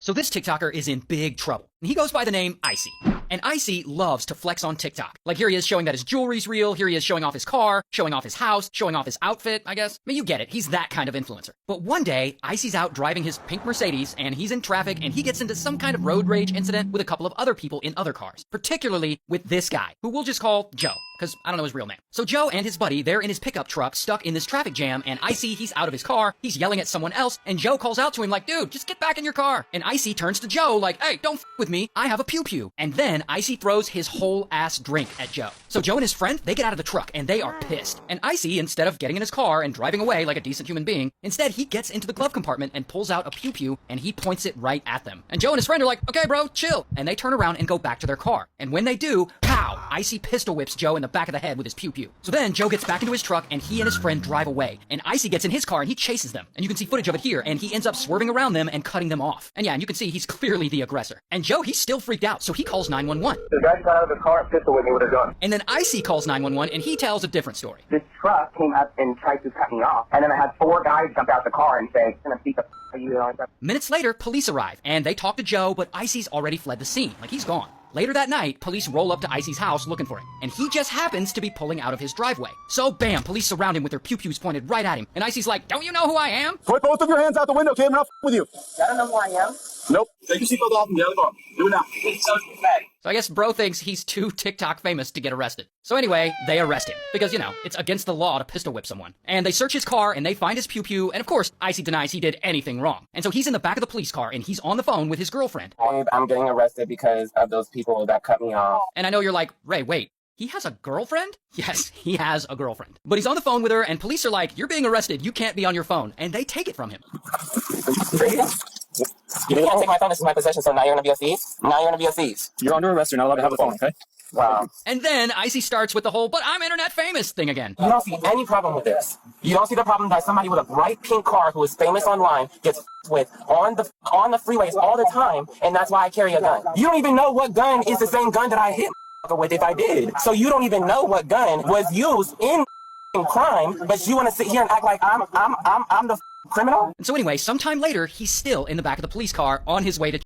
So this TikToker is in big trouble. And he goes by the name Icy. And Icy loves to flex on TikTok. Like here he is showing that his jewelry's real, here he is showing off his car, showing off his house, showing off his outfit, I guess. I mean, you get it, he's that kind of influencer. But one day, Icy's out driving his pink Mercedes, and he's in traffic, and he gets into some kind of road rage incident with a couple of other people in other cars. Particularly with this guy, who we'll just call Joe, because I don't know his real name. So Joe and his buddy, they're in his pickup truck, stuck in this traffic jam, and Icy, he's out of his car, he's yelling at someone else, and Joe calls out to him like, dude, just get back in your car. And Icy turns to Joe like, hey, don't f with me, I have a pew-pew. And then Icy throws his whole ass drink at Joe. So Joe and his friend, they get out of the truck, and they are pissed. And Icy, instead of getting in his car and driving away like a decent human being, instead he gets into the glove compartment and pulls out a pew-pew, and he points it right at them. And Joe and his friend are like, okay bro, chill. And they turn around and go back to their car. And when they do, pow! Icy pistol whips Joe in the back of the head with his pew-pew. So then Joe gets back into his truck, and he and his friend drive away. And Icy gets in his car, and he chases them. And you can see footage of it here, and he ends up swerving around them and cutting them off. And yeah, and you can see he's clearly the aggressor. And Joe, he's still freaked out, so he calls 911. The guy got out of the car and pistol with me with a gun. And then Icy calls 911, and he tells a different story. This truck came up and tried to cut me off, and then I had 4 guys jump out the car and say, "Gonna beat the f*** out of you." Minutes later, police arrive, and they talk to Joe, but Icy's already fled the scene, like he's gone. Later that night, police roll up to Icy's house looking for him, and he just happens to be pulling out of his driveway. So bam, police surround him with their pew-pews pointed right at him, and Icy's like, don't you know who I am? Put both of your hands out the window, kid. I'm not with you. I don't know who I am. Nope. Take your seatbelt off and get out of the car. Do it now. So I guess bro thinks he's too TikTok famous to get arrested. So anyway, they arrest him, because, you know, it's against the law to pistol whip someone. And they search his car, and they find his pew-pew, and of course, Icy denies he did anything wrong. And so he's in the back of the police car, and he's on the phone with his girlfriend. I'm getting arrested because of those people that cut me off. And I know you're like, Ray, wait, he has a girlfriend? Yes, he has a girlfriend. But he's on the phone with her, and police are like, you're being arrested, you can't be on your phone. And they take it from him. You can't take my phone, this is my possession, so now you're gonna be a thief? Now you're gonna be a thief. You're under arrest. You're not allowed to have a phone, okay? Wow. And then Icy starts with the whole, but I'm internet famous thing again. You don't see any problem with this. You don't see the problem that somebody with a bright pink car who is famous online gets with on the freeways all the time, and that's why I carry a gun. You don't even know what gun is the same gun that I hit with if I did. So you don't even know what gun was used in crime, but you want to sit here and act like I'm the criminal? And so anyway, sometime later, he's still in the back of the police car on his way to